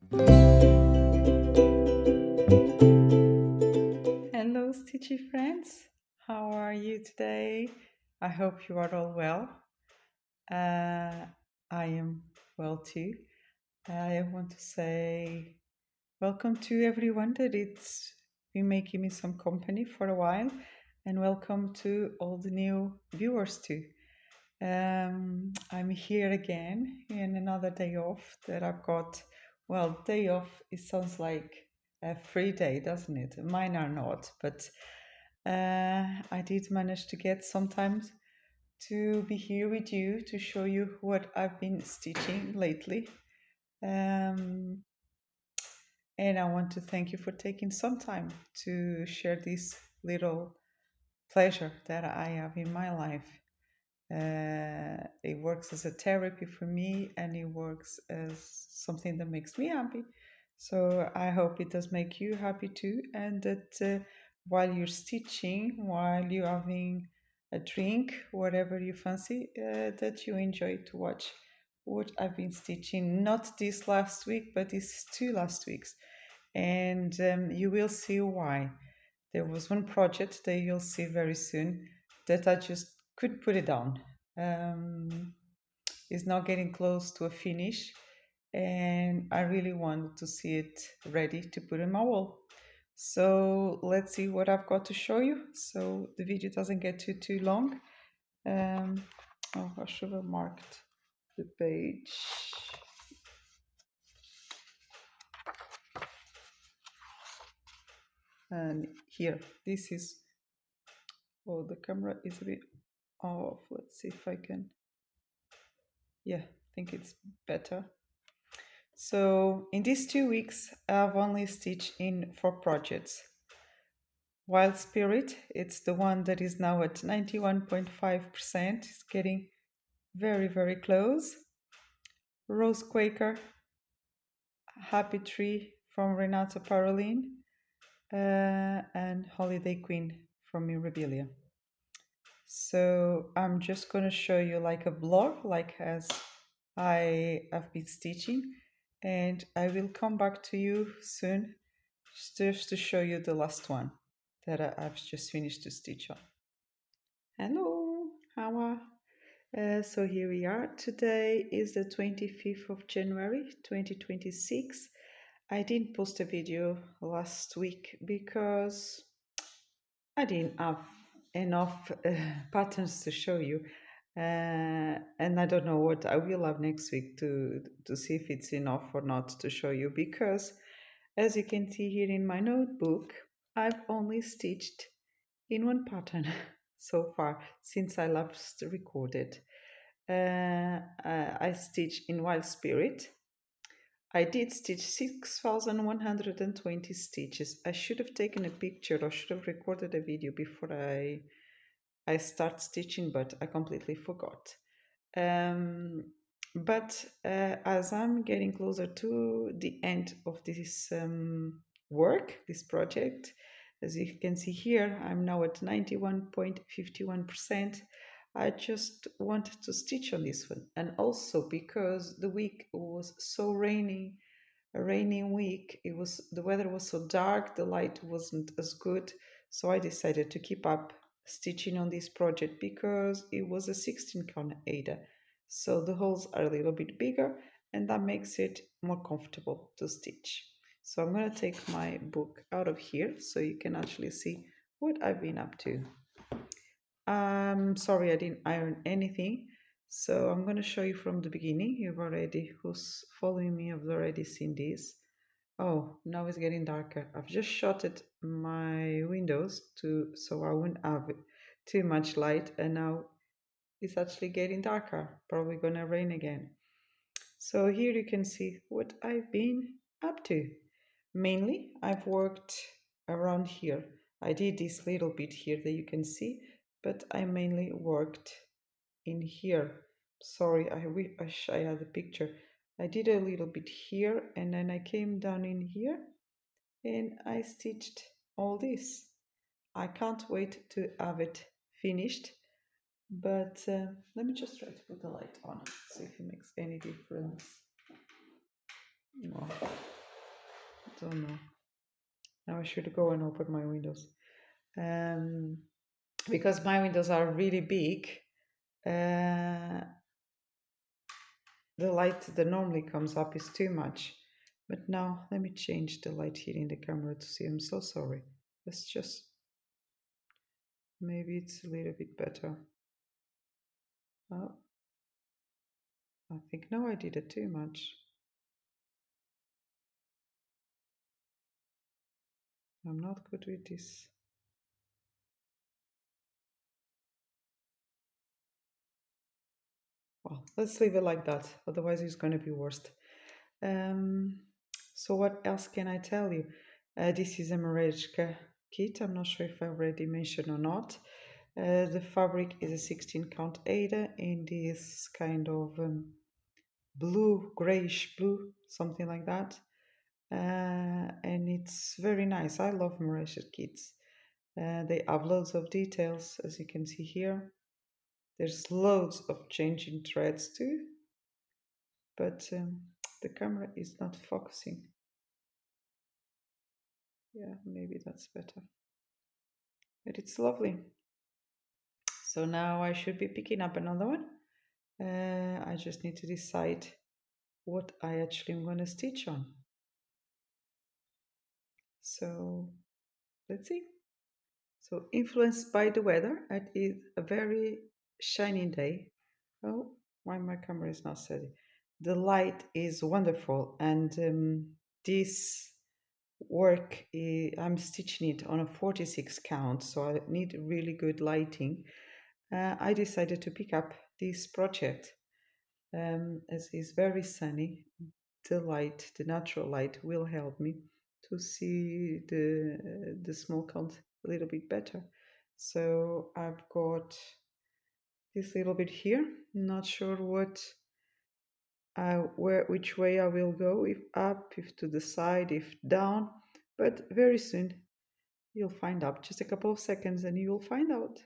Hello, Stitchy friends. How are you today? I hope you are all well. I am well too. I want to say welcome to everyone that it's been making me some company for a while, and welcome to all the new viewers too. I'm here again in another day off that I've got. Well, day off, it sounds like a free day, doesn't it? Mine are not, but I did manage to get some time to be here with you to show you what I've been stitching lately. Um, and I want to thank you for taking some time to share this little pleasure that I have in my life. It works as a therapy for me, and it works as something that makes me happy. So I hope it does make you happy too, and that while you're stitching, while you're having a drink, whatever you fancy, that you enjoy to watch what I've been stitching. Not this last week, but these two last weeks, and you will see why. There was one project that you'll see very soon that I just couldn't put it down. Um, it's now getting close to a finish, and I really wanted to see it ready to put in my wall. So let's see what I've got to show you. So the video doesn't get too long. Um, oh, I should have marked the page. And here, this is. Oh, the camera is a bit off. Let's see if I can. Yeah, I think it's better. So in these 2 weeks, I've only stitched in 4 projects. Wild Spirit, it's the one that is now at 91.5%. It's getting very close. Rose Quaker, Happy Tree from Renata Parolin, and Holiday Queen from Mirabilia. So I'm just going to show you like a blog, like as I have been stitching, and I will come back to you soon just to show you the last one that I've just finished to stitch on. Hello, how are? So here we are. Today is the 25th of January 2026. I didn't post a video last week because I didn't have enough patterns to show you. And I don't know what I will have next week to see if it's enough or not to show you, because as you can see here in my notebook, I've only stitched in one pattern so far since I last recorded. I stitched in Wild Spirit. I did stitch 6,120 stitches. I should have taken a picture or should have recorded a video before I start stitching, but I completely forgot. But as I'm getting closer to the end of this work, this project, as you can see here, I'm now at 91.51%. I just wanted to stitch on this one, and also because the week was so rainy, a rainy week, the weather was so dark, the light wasn't as good, so I decided to keep up stitching on this project because it was a 16 count Ada, so the holes are a little bit bigger and that makes it more comfortable to stitch. So I'm going to take my book out of here so you can actually see what I've been up to. Sorry, I didn't iron anything, so I'm going to show you from the beginning. Who's following me, have already seen this. Oh, now it's getting darker. I've just shutted my windows so I wouldn't have too much light, and now it's actually getting darker. Probably gonna rain again. So here you can see what I've been up to. Mainly, I've worked around here. I did this little bit here that you can see, but I mainly worked in here. Sorry, I wish I had a picture. I did a little bit here, and then I came down in here and I stitched all this. I can't wait to have it finished, but let me just try to put the light on, see if it makes any difference. No. don't know. Now I should go and open my windows. Um, because my windows are really big, uh, the light that normally comes up is too much. But now let me change the light here in the camera to see. I'm so sorry. Let's just, maybe it's a little bit better. Oh, I think no, I did it too much. I'm not good with this. Well, let's leave it like that. Otherwise, it's going to be worst. Um, so what else can I tell you? This is a Marejka kit. I'm not sure if I already mentioned or not. The fabric is a 16 count Ada in this kind of blue, grayish blue, something like that. And it's very nice. I love Marejka kits. They have loads of details, as you can see here. There's loads of changing threads too, but the camera is not focusing. Yeah, maybe that's better. But it's lovely. So now I should be picking up another one. I just need to decide what I actually am going to stitch on. So let's see. So influenced by the weather, it is a very shiny day. Oh, why my camera is not steady. The light is wonderful, and this work, I'm stitching it on a 46 count, so I need really good lighting. I decided to pick up this project as it's very sunny. The light, the natural light, will help me to see the small count a little bit better. So I've got this little bit here. Not sure which way I will go, if up, if to the side, if down, but very soon you'll find out. Just a couple of seconds and you'll find out.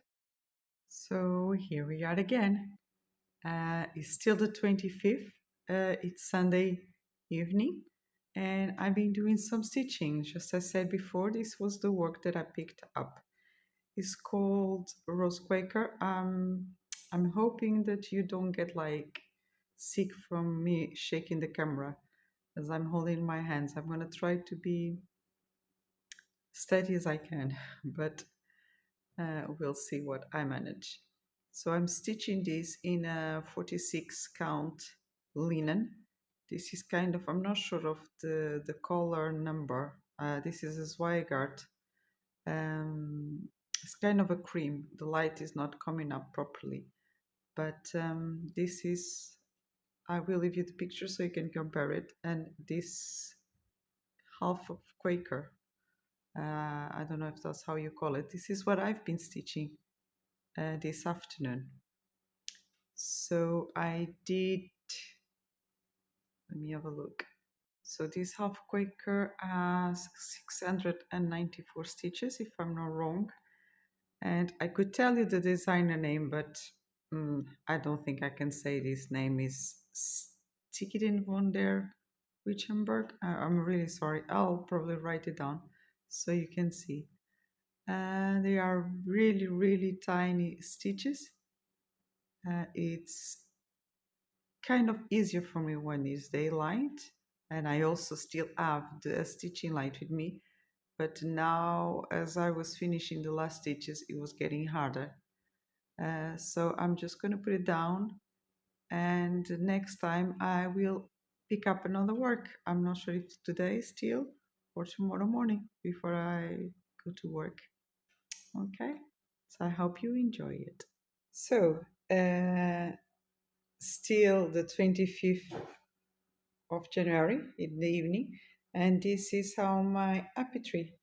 So here we are again. It's still the 25th. It's Sunday evening, and I've been doing some stitching. Just as I said before, this was the work that I picked up. It's called Rose Quaker. I'm hoping that you don't get like sick from me shaking the camera as I'm holding my hands. I'm gonna try to be steady as I can, but we'll see what I manage. So I'm stitching this in a 46 count linen. This is kind of, I'm not sure of the color number. This is a Zweigart. It's kind of a cream. The light is not coming up properly. But this is, I will leave you the picture so you can compare it. And this half of Quaker. I don't know if that's how you call it. This is what I've been stitching this afternoon. So I did, let me have a look. So this half Quaker has 694 stitches, if I'm not wrong. And I could tell you the designer name, but I don't think I can say this name is Stickiden von der Witchenberg. I'm really sorry. I'll probably write it down so you can see. They are really, really tiny stitches. It's kind of easier for me when it's daylight, and I also still have the stitching light with me. But now, as I was finishing the last stitches, it was getting harder. So I'm just going to put it down, and next time I will pick up another work. I'm not sure if today still or tomorrow morning before I go to work. Okay, so I hope you enjoy it. So, still the 25th of January in the evening, and this is how my apple tree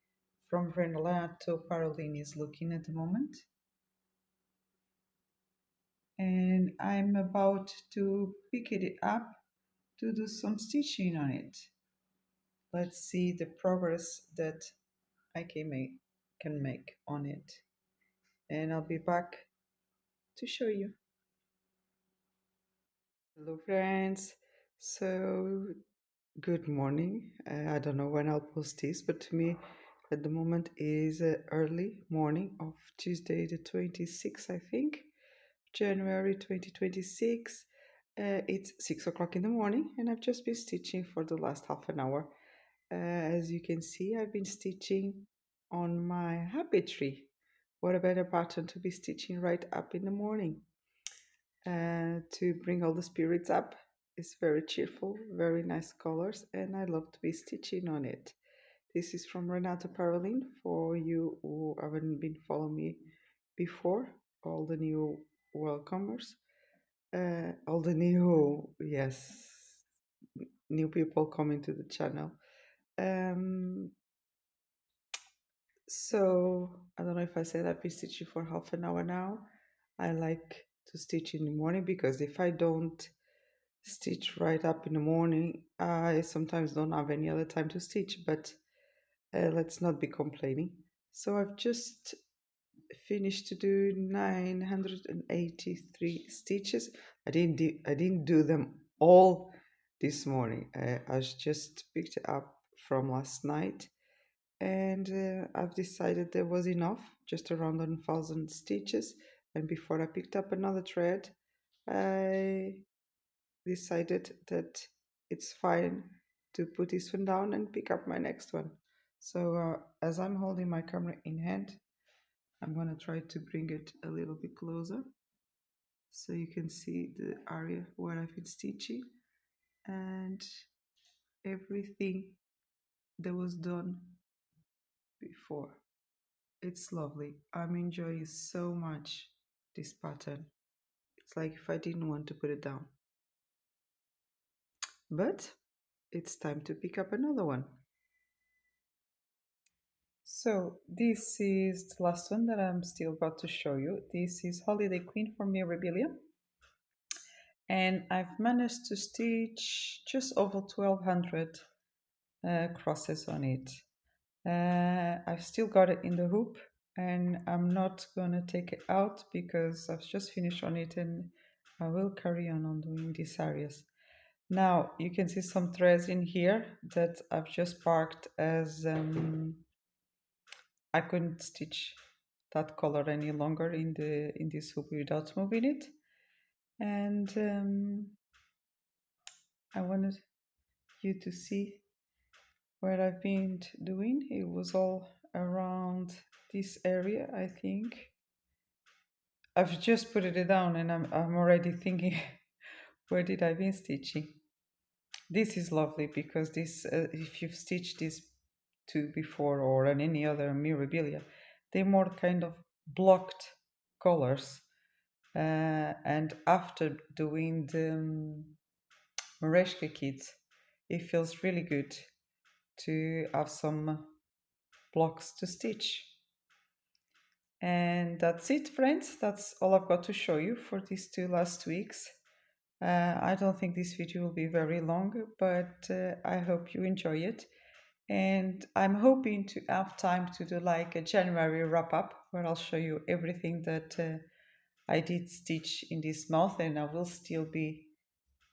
from Renato Parolin is looking at the moment. And I'm about to pick it up to do some stitching on it. Let's see the progress that I can make on it, and I'll be back to show you. Hello friends, so Good morning. I don't know when I'll post this, but to me, at the moment is early morning of Tuesday, the 26th, I think, January 2026. It's 6 o'clock in the morning, and I've just been stitching for the last half an hour. As you can see, I've been stitching on my happy tree. What a better pattern to be stitching right up in the morning to bring all the spirits up. It's very cheerful, very nice colors, and I love to be stitching on it. This is from Renata Parolin for you who haven't been following me before, all the new welcomers, all the new, yes, new people coming to the channel. Um, so I don't know if I said I've been stitching for half an hour now. I like to stitch in the morning because if I don't stitch right up in the morning, I sometimes don't have any other time to stitch, but let's not be complaining. So I've just finished to do 983 stitches. I didn't do them all this morning. I just picked it up from last night, and I've decided there was enough, just around 1,000 stitches. And before I picked up another thread, I decided that it's fine to put this one down and pick up my next one. So as I'm holding my camera in hand, I'm going to try to bring it a little bit closer so you can see the area where I've been stitching and everything that was done before. It's lovely. I'm enjoying so much this pattern. It's like if I didn't want to put it down. But it's time to pick up another one. So this is the last one that I'm still about to show you. This is Holiday Queen from Mirabilia. And I've managed to stitch just over 1,200 crosses on it. I've still got it in the hoop and I'm not going to take it out because I've just finished on it and I will carry on doing these areas. Now you can see some threads in here that I've just parked as I couldn't stitch that color any longer in this hoop without moving it, and I wanted you to see what I've been doing. It was all around this area, I think. I've just put it down and I'm already thinking where did I been stitching. This is lovely because this if you've stitched this two before or on any other mirabilia, they're more kind of blocked colors. And after doing the Mereshka kit, it feels really good to have some blocks to stitch. And that's it, friends. That's all I've got to show you for these two last weeks. I don't think this video will be very long, but I hope you enjoy it. And I'm hoping to have time to do like a January wrap up where I'll show you everything that I did stitch in this month, and I will still be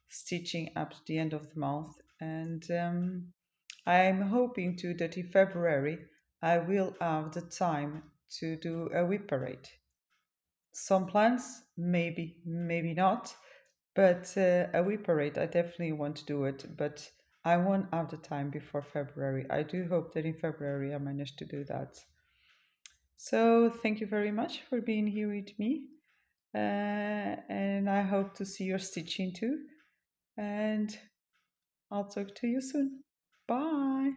stitching up to the end of the month. And I'm hoping too that in February I will have the time to do a whip parade. Some plans, maybe, maybe not, but a whip parade, I definitely want to do it, but I won't have the time before February. I do hope that in February I manage to do that. So thank you very much for being here with me. And I hope to see your stitching too. And I'll talk to you soon. Bye.